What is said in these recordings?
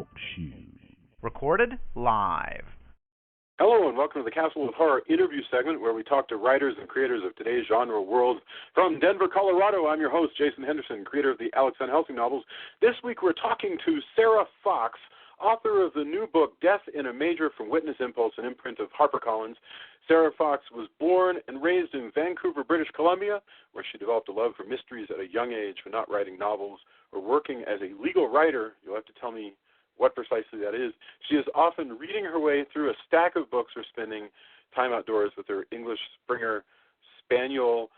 Talk Show. Recorded live. Hello and welcome to the Castle of Horror interview segment where we talk to writers and creators of today's genre world. From Denver, Colorado, I'm your host, Jason Henderson, creator of the Alex Van Helsing novels. This week we're talking to Sarah Fox, author of the new book, Death in a Major from Witness Impulse, an imprint of HarperCollins. Sarah Fox was born and raised in Vancouver, British Columbia, where she developed a love for mysteries at a young age, but not writing novels or working as a legal writer. You'll have to tell me what precisely that is. She is often reading her way through a stack of books or spending time outdoors with her English Springer Spaniel.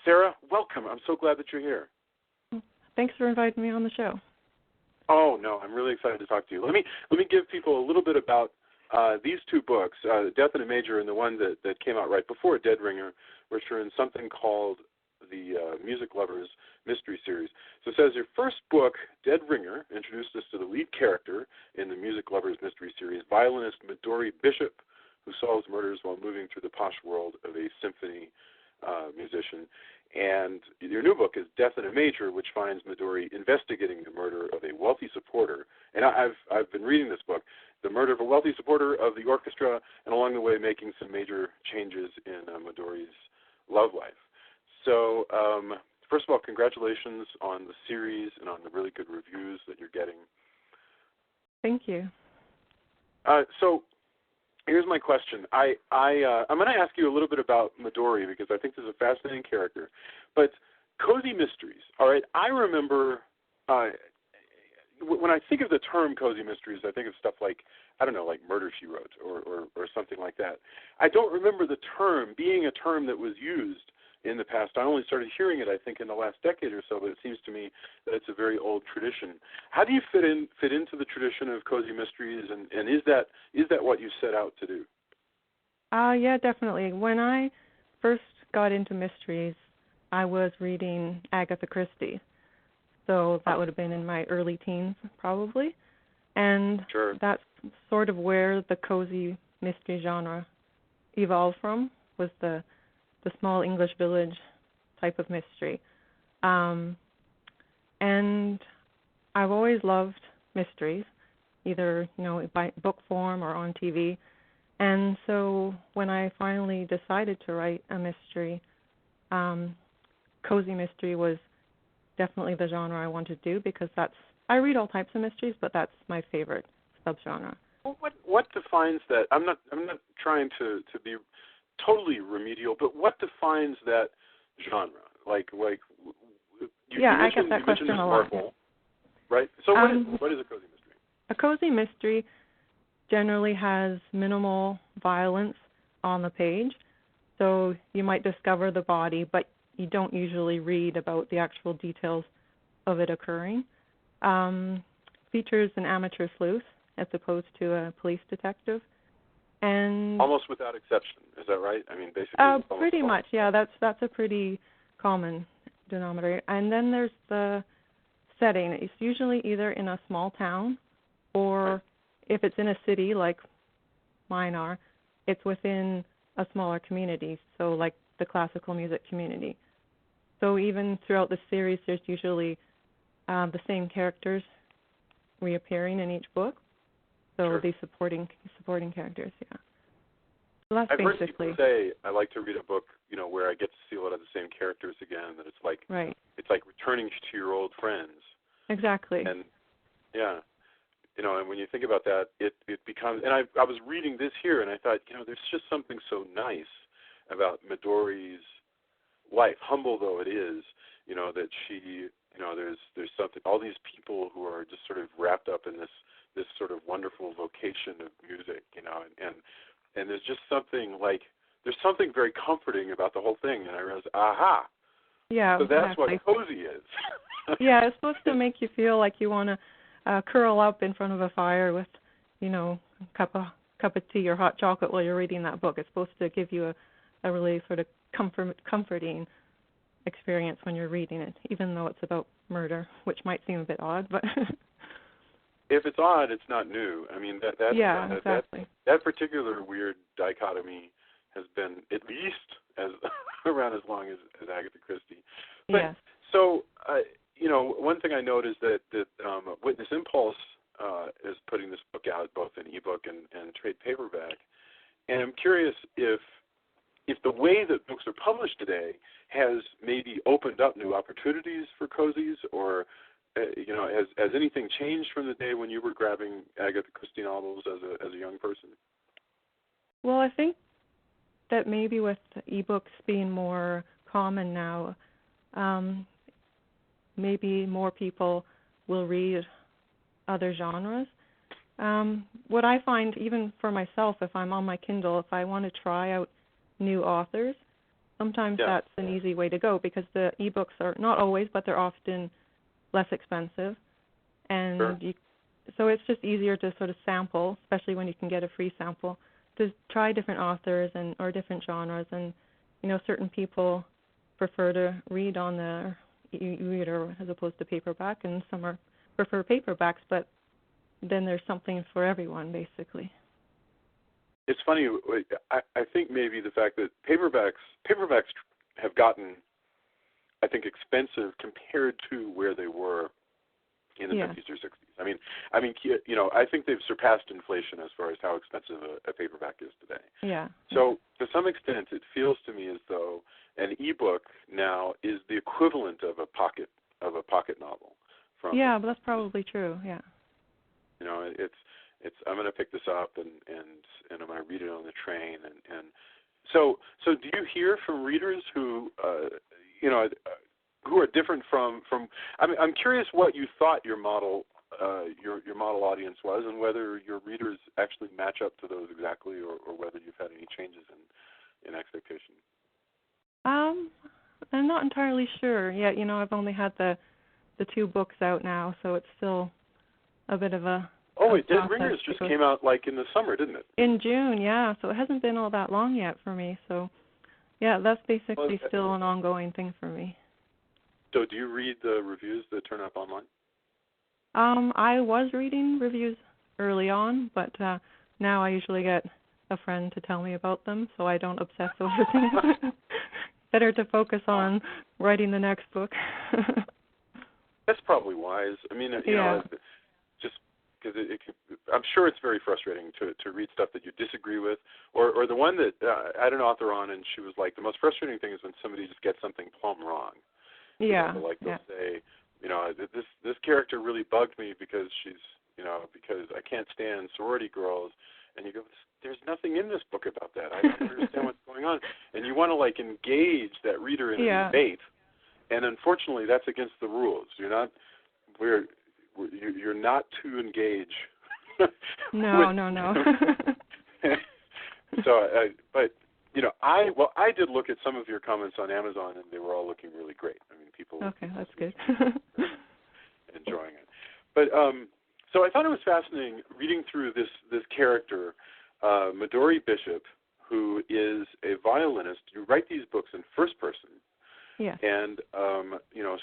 Sarah, welcome. I'm so glad that you're here. Thanks for inviting me on the show. Oh, no, I'm really excited to talk to you. Let me give people a little bit about these two books, Death in a Major and the one that came out right before, Dead Ringer, which are in something called the Music Lovers Mystery Series. So it says your first book, Dead Ringer, introduced us to the lead character in the Music Lovers Mystery Series, violinist Midori Bishop, who solves murders while moving through the posh world of a symphony musician. And your new book is Death in a Major, which finds Midori investigating the murder of a wealthy supporter. And I've been reading this book, the murder of a wealthy supporter of the orchestra, and along the way making some major changes in Midori's love life. So, first of all, congratulations on the series and on the really good reviews that you're getting. Thank you. So, here's my question. I'm going to ask you a little bit about Midori because I think this is a fascinating character. But cozy mysteries, all right, I remember when I think of the term cozy mysteries, I think of stuff like, I don't know, like Murder, She Wrote or something like that. I don't remember the term being a term that was used in the past. I only started hearing it, I think, in the last decade or so, but it seems to me that it's a very old tradition. How do you fit into the tradition of cozy mysteries, and is that what you set out to do? Yeah, definitely. When I first got into mysteries, I was reading Agatha Christie. So that would have been in my early teens, probably. And Sure. That's sort of where the cozy mystery genre evolved from, was the small English village type of mystery. And I've always loved mysteries, either, by book form or on TV. And so when I finally decided to write a mystery, cozy mystery was definitely the genre I wanted to do because I read all types of mysteries, but that's my favorite subgenre. Well, what defines that? I'm not trying to be totally remedial, but what defines that genre? I get that question a lot. Marvel, right? So what is a cozy mystery? A cozy mystery generally has minimal violence on the page, so you might discover the body, but you don't usually read about the actual details of it occurring. Features an amateur sleuth as opposed to a police detective. And almost without exception, is that right? I mean, basically. Pretty much, yeah. That's a pretty common denominator. And then there's the setting. It's usually either in a small town, or if it's in a city like mine are, it's within a smaller community. So like the classical music community. So even throughout the series, there's usually the same characters reappearing in each book. So Sure. the supporting characters, yeah. So that's I've basically. heard people say I like to read a book, where I get to see a lot of the same characters again. That it's like It's like returning to your old friends. Exactly. And yeah, and when you think about that, it becomes. And I was reading this here, and I thought, there's just something so nice about Midori's life, humble though it is. That she, there's something. All these people who are just sort of wrapped up in this sort of wonderful vocation of music, and there's just something there's something very comforting about the whole thing, and I realized, aha, yeah, so that's exactly. what cozy is. Yeah, it's supposed to make you feel like you want to curl up in front of a fire with, a cup of tea or hot chocolate while you're reading that book. It's supposed to give you a really sort of comforting experience when you're reading it, even though it's about murder, which might seem a bit odd, but if it's odd, it's not new. I mean, exactly. That particular weird dichotomy has been at least as around as long as Agatha Christie. But, yes. So, one thing I noticed that Witness Impulse opened up new opportunities for cozies, or has anything changed from the day when you were grabbing Agatha Christie novels as a young person? Well, I think that maybe with ebooks being more common now, maybe more people will read other genres. What I find, even for myself, if I'm on my Kindle, if I want to try out new authors, sometimes that's an easy way to go, because the ebooks are not always, but they're often less expensive, and so it's just easier to sort of sample, especially when you can get a free sample, to try different authors or different genres. And certain people prefer to read on the e-reader as opposed to paperback, and some prefer paperbacks, but then there's something for everyone, basically. It's funny. I think maybe the fact that paperbacks have gotten, I think, expensive compared to where they were in the 50s or 60s. I mean, I think they've surpassed inflation as far as how expensive a paperback is today. Yeah. So to some extent, it feels to me as though an ebook now is the equivalent of a pocket novel. But that's probably true. Yeah. It's I'm going to pick this up and I'm going to read it on the train, and so do you hear from readers who who are different from I'm curious what you thought your model audience was, and whether your readers actually match up to those exactly, or whether you've had any changes in expectation. I'm not entirely sure yet. I've only had the 2 books out now, so it's still a bit of a Dead Ringers just came out like in the summer, didn't it? In June, yeah. So it hasn't been all that long yet for me. So, yeah, that's basically still an ongoing thing for me. So do you read the reviews that turn up online? I was reading reviews early on, but now I usually get a friend to tell me about them, so I don't obsess over things. Better to focus on writing the next book. That's probably wise. I mean, just because I'm sure it's very frustrating to read stuff that you disagree with, or the one that I had an author on, and she was like, the most frustrating thing is when somebody just gets something plumb wrong. They'll say, this character really bugged me because because I can't stand sorority girls, and you go, there's nothing in this book about that. I don't understand what's going on, and you want to engage that reader in a debate, and unfortunately that's against the rules. You're not to engage. No. So, I did look at some of your comments on Amazon, and they were all looking really great. I mean, people. Okay, that's good. Enjoying it, but so I thought it was fascinating reading through this character, Midori Bishop, who is a violinist. You write these books in first person. Yeah. And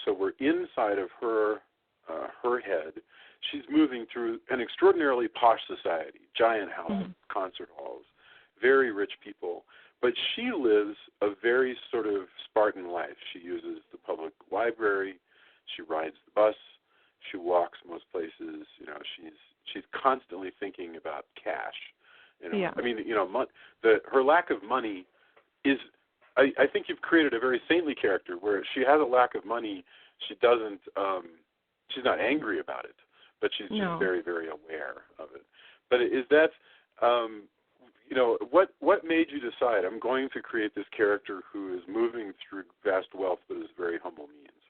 so we're inside of her head. She's moving through an extraordinarily posh society, giant houses, concert halls, very rich people. But she lives a very sort of Spartan life. She uses the public library. She rides the bus. She walks most places. She's constantly thinking about cash. I mean, her lack of money is. I think you've created a very saintly character where she has a lack of money. She doesn't. She's not angry about it, but she's just very, very aware of it. But is that, what made you decide I'm going to create this character who is moving through vast wealth but is very humble means?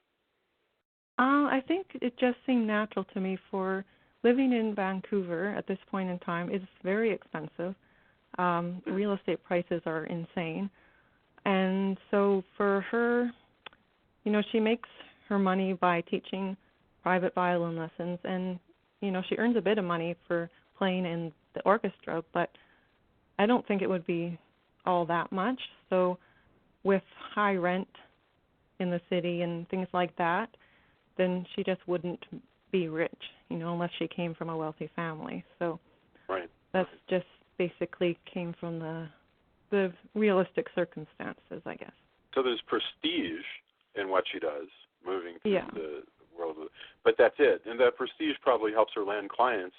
I think it just seemed natural to me. For living in Vancouver at this point in time is very expensive. Real estate prices are insane. And so for her, she makes her money by teaching private violin lessons, and, she earns a bit of money for playing in the orchestra, but I don't think it would be all that much. So with high rent in the city and things like that, then she just wouldn't be rich, unless she came from a wealthy family. So that's just basically came from the realistic circumstances, I guess. So there's prestige in what she does, moving through the world. But that's it. And that prestige probably helps her land clients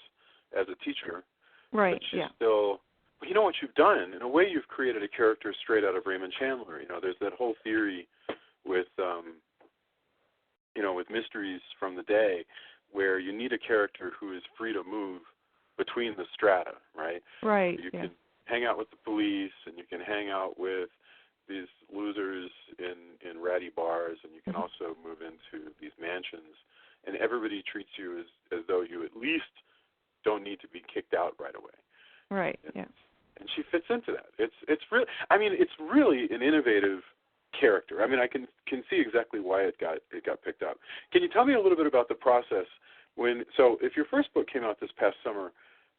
as a teacher. Right, but she's still... But you know what you've done? In a way, you've created a character straight out of Raymond Chandler. There's that whole theory with with mysteries from the day, where you need a character who is free to move between the strata, right? Right. You can hang out with the police, and you can hang out with these losers in ratty bars, and you can also move into these mansions, and everybody treats you as though you at least don't need to be kicked out right away. Right. Yeah. And she fits into that. It's really, I mean, it's really an innovative character. I mean, I can see exactly why it got picked up. Can you tell me a little bit about the process so if your first book came out this past summer,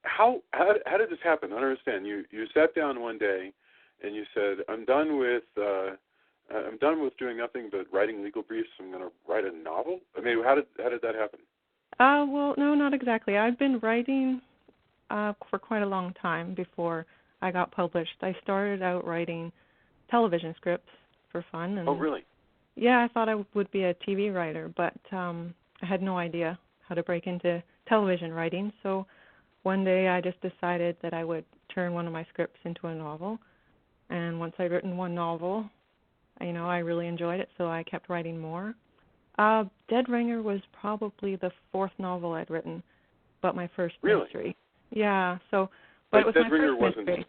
how did this happen? I don't understand. You sat down one day and you said, I'm done with doing nothing but writing legal briefs. I'm going to write a novel. I mean, how did that happen? Well, no, not exactly. I've been writing for quite a long time before I got published. I started out writing television scripts for fun. And, oh, really? Yeah, I thought I would be a TV writer, but I had no idea how to break into television writing. So one day I just decided that I would turn one of my scripts into a novel. And once I'd written one novel, I really enjoyed it, so I kept writing more. Dead Ringer was probably the fourth novel I'd written, but my first mystery. Yeah, so, but it was Dead my Ringer first mystery.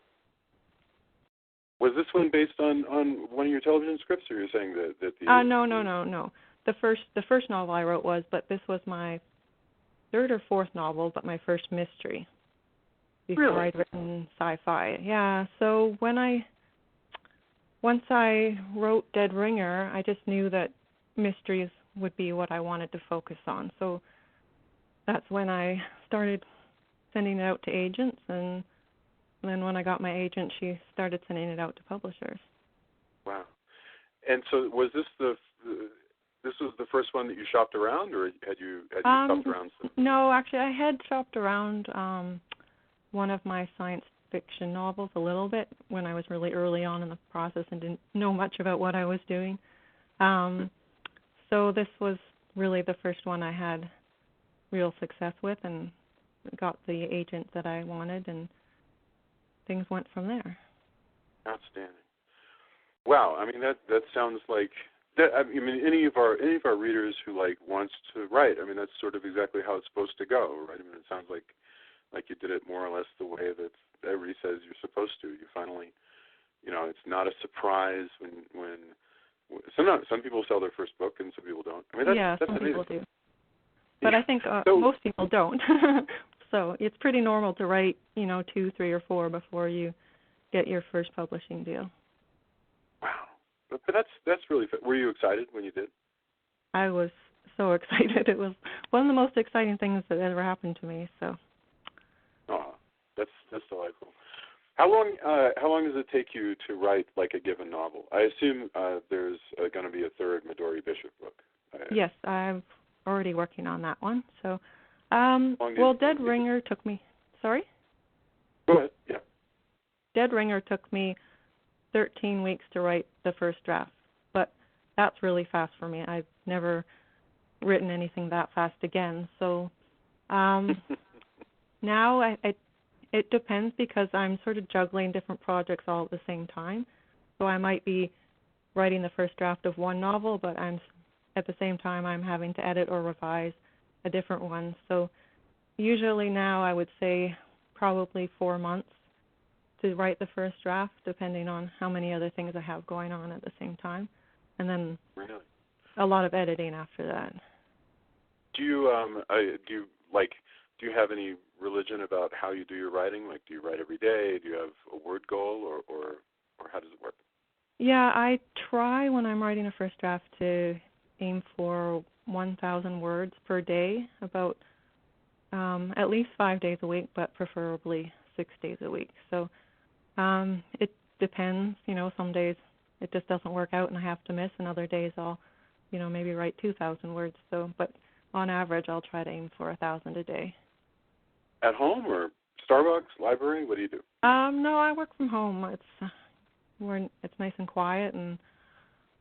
Was this one based on one of your television scripts, or you're saying that the... No. The first novel I wrote was, but this was my third or fourth novel, but my first mystery. Before Really? I'd written sci-fi. Yeah, so once I wrote Dead Ringer, I just knew that mysteries would be what I wanted to focus on. So that's when I started sending it out to agents, and then when I got my agent, she started sending it out to publishers. Wow. And so was this this was the first one that you shopped around, or had you shopped around some? No, actually, I had shopped around one of my science fiction novels a little bit when I was really early on in the process and didn't know much about what I was doing. So this was really the first one I had real success with and got the agent that I wanted, and things went from there. Outstanding. Wow, I mean that sounds like that. I mean, any of our readers who wants to write, I mean, that's sort of exactly how it's supposed to go, right? I mean, it sounds like you did it more or less the way that everybody says you're supposed to. You finally, it's not a surprise when some people sell their first book and some people don't. I mean, that's some amazing. people do, but I think most people don't. So it's pretty normal to write, 2, 3, or 4 before you get your first publishing deal. Wow, but that's really fun. Were you excited when you did? I was so excited. It was one of the most exciting things that ever happened to me. So. Oh, that's delightful. How long does it take you to write a given novel? I assume there's going to be a third Midori Bishop book. Yes, I'm already working on that one. So, Dead Ringer took me. Sorry. Go ahead. Yeah. Dead Ringer took me 13 weeks to write the first draft, but that's really fast for me. I've never written anything that fast again. So, now it depends because I'm sort of juggling different projects all at the same time. So I might be writing the first draft of one novel, but at the same time I'm having to edit or revise a different one. So usually now I would say probably 4 months to write the first draft, depending on how many other things I have going on at the same time, and then a lot of editing after that. Do you have any religion about how you do your writing? Do you write every day? Do you have a word goal, or how does it work? Yeah, I try when I'm writing a first draft to aim for 1,000 words per day, about at least 5 days a week, but preferably 6 days a week. So it depends. Some days it just doesn't work out and I have to miss, and other days I'll, maybe write 2,000 words. So, but on average, I'll try to aim for 1,000 a day. At home or Starbucks, library? What do you do? No, I work from home. It's nice and quiet, and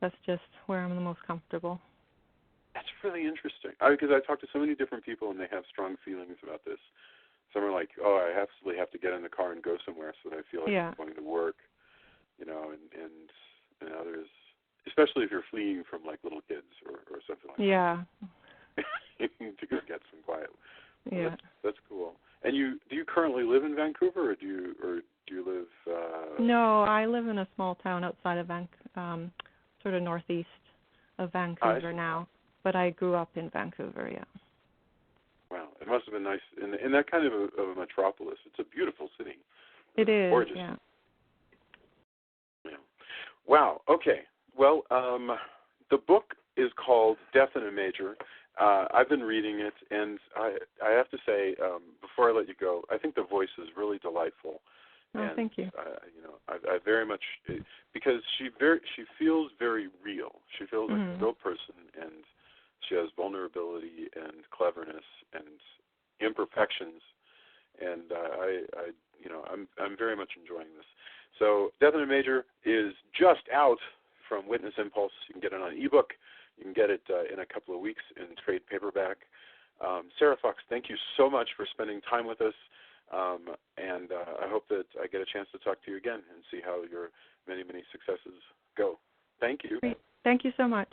that's just where I'm the most comfortable. That's really interesting. Because I talk to so many different people, and they have strong feelings about this. Some are like, "Oh, I absolutely have to get in the car and go somewhere so that I feel like I'm going to work," and others. especially if you're fleeing from like little kids or something like Yeah. that. To go get some quiet. Well, Yeah. that's cool. And do you currently live in Vancouver, or do you live? No, I live in a small town outside of sort of northeast of Vancouver now, but I grew up in Vancouver. Yeah. Wow, it must have been nice in that kind of a metropolis. It's a beautiful city. It is. Gorgeous. Yeah. Yeah. Wow. Okay. Well, the book is called Death in a Major. I've been reading it, and I have to say, before I let you go, I think the voice is really delightful. Oh, and, thank you. I very much, because she feels very real. She feels like a real person, and she has vulnerability and cleverness and imperfections, and I'm very much enjoying this. So, Death in a Major is just out from Witness Impulse. You can get it on EBook. You can get it in a couple of weeks in trade paperback. Sarah Fox, thank you so much for spending time with us, and I hope that I get a chance to talk to you again and see how your many, many successes go. Thank you. Great. Thank you so much.